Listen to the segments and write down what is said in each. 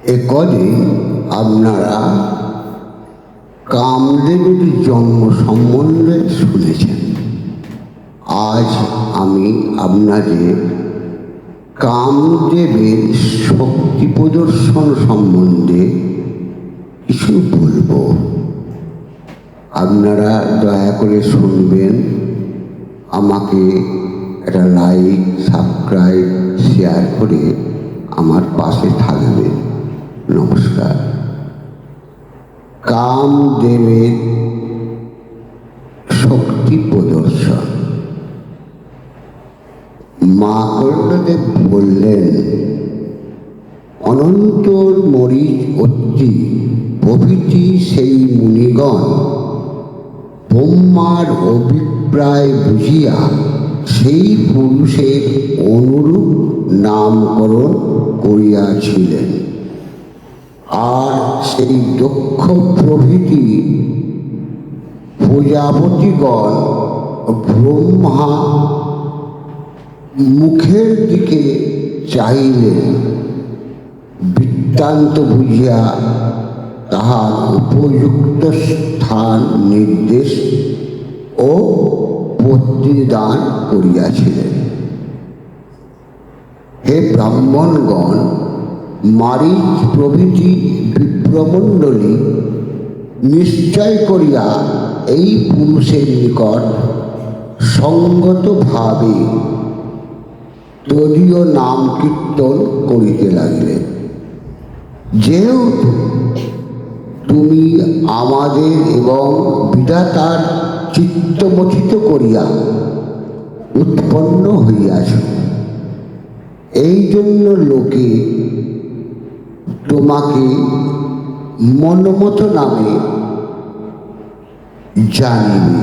একদিন আপনারা কামদেবের জন্ম সম্বন্ধে শুনেছেন। আজ আমি আপনাদের কামদেবের শক্তি প্রদর্শন সম্বন্ধে কিছু বলবো। আপনারা দয়া করে শুনবেন, আমাকে একটা লাইক, সাবস্ক্রাইব, শেয়ার করে আমার পাশে থাকবেন। নমস্কার। কামদেবের শক্তি প্রদর্শন। মাকর্ণদেব বললেন, অনন্তর মরিচ অত্রি প্রভৃতি সেই মুনিগণ ব্রহ্মার অভিপ্রায় বুঝিয়া সেই পুরুষের অনুরূপ নামকরণ করিয়াছিলেন। আর সেই দক্ষ প্রভৃতি প্রজাপতিগণ ব্রহ্মা মুখের দিকে চাহিলেন, বৃত্তান্ত বুঝিয়া তাহার উপযুক্ত স্থান নির্দেশ ও প্রতিদান করিয়াছিলেন। হে ব্রাহ্মণগণ, মারীচ প্রভৃতি বিপ্রমণ্ডলী নিশ্চয় করিয়া এই পুরুষের নিকট সঙ্গতভাবে তদীয় নাম কীর্তন করিতে লাগিলেন। যেহেতু তুমি আমাদের এবং বিধাতার চিত্তমথিত করিয়া উৎপন্ন হইয়াছ, এই জন্য লোকে তোমাকে মনমত নামে জানিবে।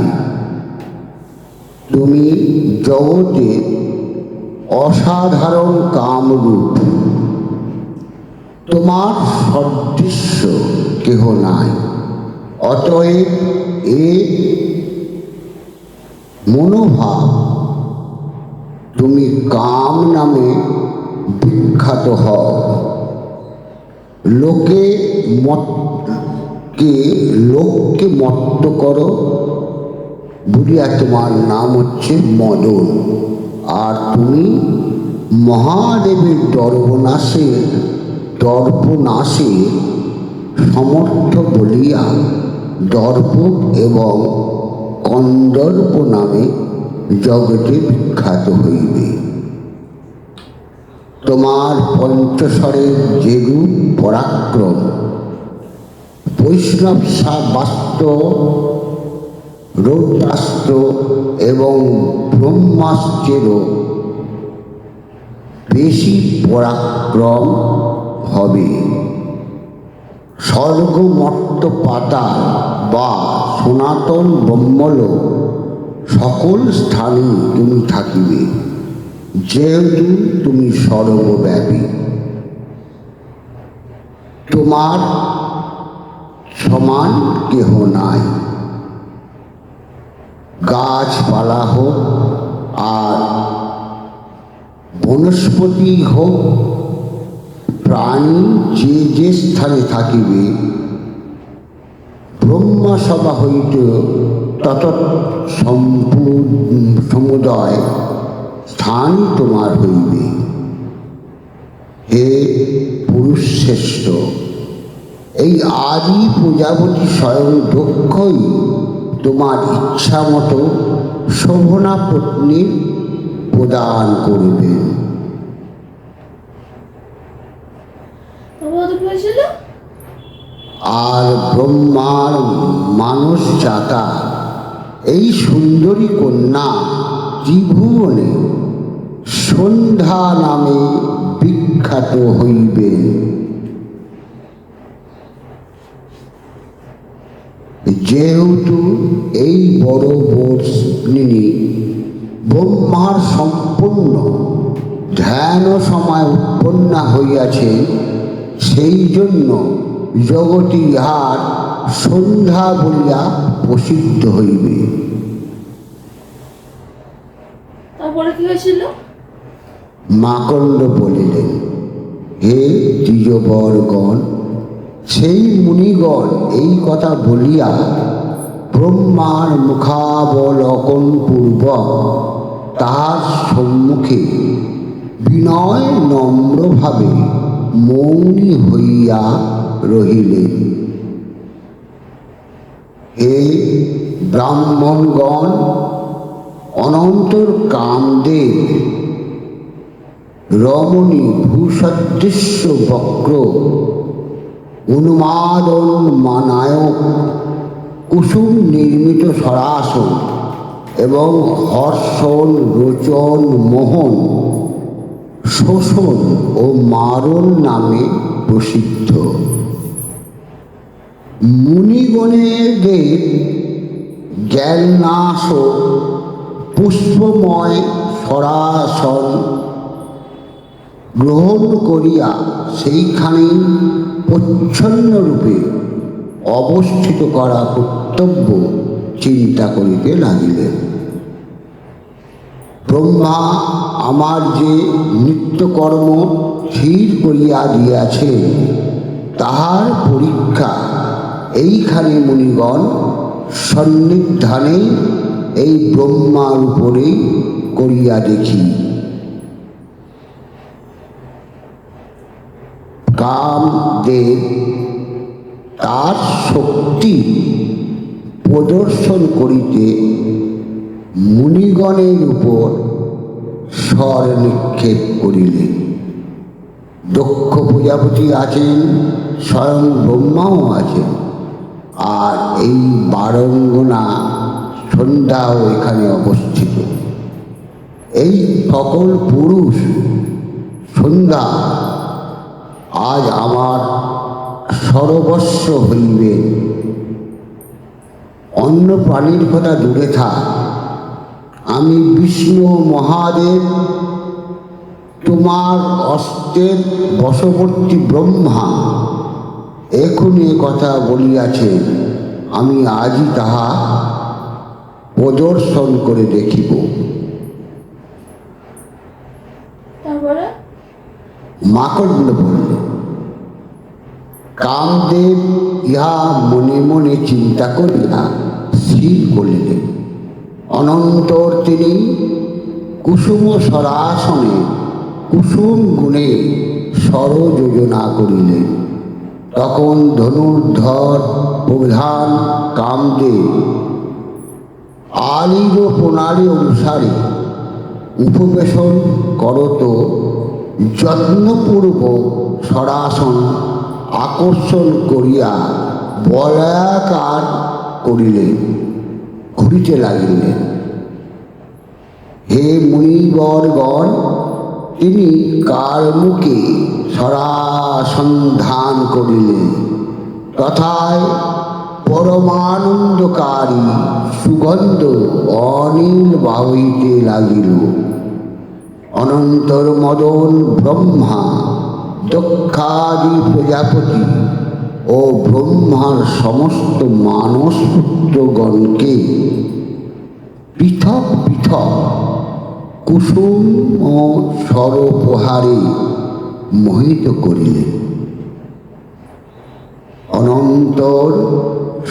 তুমি জগতে অসাধারণ কামরূপ, তোমার সদৃশ্য কেহ নাই। অতএব এ মনোভাব তুমি কাম নামে বিখ্যাত হও। লোককে মত্ত করো বলিয়া তোমার নাম হচ্ছে মদন। আর তুমি মহাদেবের দর্পনাশে সমর্থ বলিয়া দর্প এবং কন্দর্প নামে জগতে বিখ্যাত হইবে। তোমার পঞ্চস্বরের যেরূপ পরাক্রম বৈষ্ণব বাস্ত্র, রৌদ্রাস্ত্র এবং ব্রহ্মাস্ত্রেরও বেশি পরাক্রম হবে। স্বর্গমর্ত পাতাল বা সনাতন ব্রহ্মলোক সকল স্থানে তুমি থাকিবে, যেহেতু তুমি সর্বব্যাপী। তোমার সমান কেহ নাই। গাছপালা হোক আর বনস্পতি হোক, প্রাণী যে যে স্থানে থাকিবে, ব্রহ্মসভা হইতে তত সমুদয় স্থানই তোমার হইবে। হে পুরুষ শ্রেষ্ঠ, এই আদি প্রজাপতি স্বয়ং দক্ষই তোমার ইচ্ছা মতো শোভনা পত্নী প্রদান করিবেন। আর ব্রহ্মার মানস জাতা এই সুন্দরী কন্যা ত্রিভুবনে সন্ধ্যা নামে বিখ্যাত হইবেন। যেহেতু এই বড় বর্ষিণী ব্রহ্মার সম্পূর্ণ ধ্যান সময় উৎপন্ন হইয়াছে, সেই জন্য জগতে ইহার সন্ধ্যা বলিয়া প্রসিদ্ধ হইবে। তারপরে কি হয়েছিল? মাকণ্ড বলিলেন, হে দ্বিজবরগণ, সেই মুনিগণ এই কথা বলিয়া ব্রহ্মার মুখাবলোকন পূর্বক তাহার সম্মুখে বিনয় নম্রভাবে মৌনী হইয়া রহিলেন। হে ব্রাহ্মণগণ, অনন্তর কামদেব রমণী ভূসদৃশ্য বক্র উন্মাদন মানায়ক কুসুম নির্মিত সরাসন এবং হর্ষণ রোচন মোহন শোষণ ও মারণ নামে প্রসিদ্ধ। মুনিগণেদের জ্ঞাননাশ পুষ্পময় সরাসন গ্রহণ করিয়া সেইখানেই প্রচ্ছন্নরূপে অবস্থিত করা কর্তব্য চিন্তা করিতে লাগিলেন। ব্রহ্মা আমার যে নিত্যকর্ম স্থির করিয়া দিয়াছে তাহার পরীক্ষা এইখানে মুনিগণ সন্নিধানে এই ব্রহ্মার উপরেই করিয়া দেখি। কামদেব তার শক্তি প্রদর্শন করিতে মুনিগণের উপর স্বর নিক্ষেপ করিলেন। দক্ষ প্রজাপতি আছেন, স্বয়ং ব্রহ্মাও আছেন, আর এই বারঙ্গনা সন্ধ্যাও এখানে অবস্থিত। এই সকল পুরুষ সন্ধ্যা আজ আমার সর্বস্ব হইবে। অন্য প্রাণীর কথা দূরে থাক, আমি বিষ্ণু মহাদেব তোমার অস্ত্রের বশবর্তী ব্রহ্মা এখনই কথা বলিয়াছেন, আমি আজই তাহা প্রদর্শন করে দেখিব। মাকড়গুলো বললেন। কামদেব ইহা মনে মনে চিন্তা করিয়া স্থির করিলেন। অনন্তর তিনি কুসুম সরাসনে কুসুম গুণে স্বরযোজনা করিলেন। তখন ধনুর্ধর প্রধান কামদেব আলির প্রণালী অনুসারে উপবেশন করত যত্নপূর্বক সরাসন আকর্ষণ করিয়া বলয়াকার করিলেন, ঘুরিতে লাগিলেন। হে মুনিবরগণ, তিনি কার মুখে সরাসন্ধান করিলেন, তথায় পরমানন্দকারী সুগন্ধ অনিল বাহিতে লাগিল। অনন্তর মদন ব্রহ্মা দক্ষাদি প্রজাপতি ও ব্রহ্মার সমস্ত মানস পুত্রগণকে পৃথক পৃথক কুসুম ও সরোপহারে মোহিত করিলেন। অনন্তর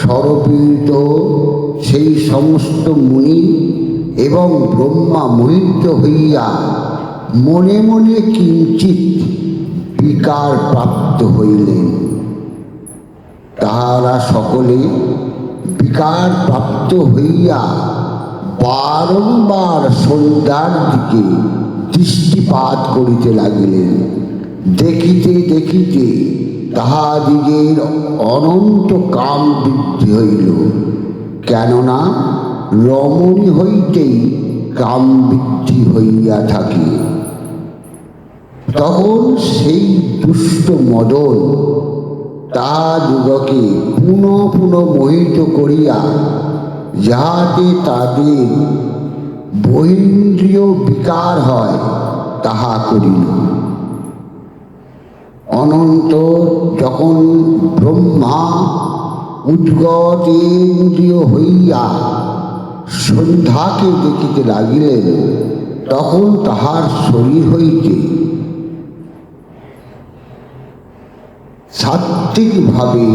সরপীড়িত সেই সমস্ত মুনি এবং ব্রহ্মা মোহিত হইয়া মনে মনে কিঞ্চিৎ বিকার প্রাপ্ত হইলেন। তাহারা সকলে বিকার প্রাপ্ত হইয়া বারংবার সন্ধ্যার দিকে দৃষ্টিপাত করিতে লাগিলেন। দেখিতে দেখিতে তাহাদিগের অনন্ত কাম বৃদ্ধি হইল, কেননা রমণী হইতেই কাম বৃদ্ধি হইয়া থাকে। তখন সেই দুষ্ট মদন তাহাদিগকে পুনঃ পুনঃ মোহিত করিয়া যাহাতে তাদের বহিন্দ্রিয় বিকার হয় তাহা করিল। অনন্ত যখন ব্রহ্মা উদ্গতেন্দ্রিয় হইয়া সন্ধ্যাকে দেখিতে লাগিলেন, তখন তাহার শরীর হইতে সাত্ত্বিকভাবে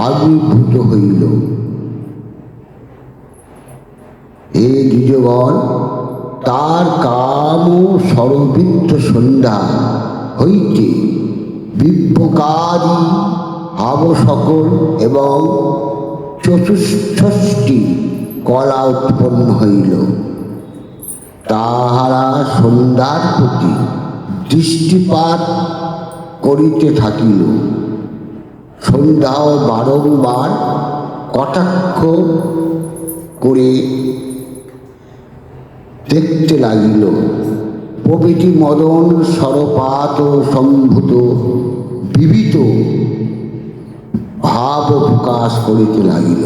আবির্ভূত হইল। হে দ্বিজগণ, তার কাম ও সরবৃত্ত সন্ধ্যা হইতে বিব্বকাদি আবসকল এবং চতুষ্ষষ্টি কলা উৎপন্ন হইল। তাহারা সন্ধ্যার প্রতি দৃষ্টিপাত করিতে থাকিল। সন্ধ্যাও বারংবার কটাক্ষ করে দেখতে লাগিল। প্রভৃতি মদন সরপাত সম্ভূত বিবিত ভাব প্রকাশ করিতে লাগিল।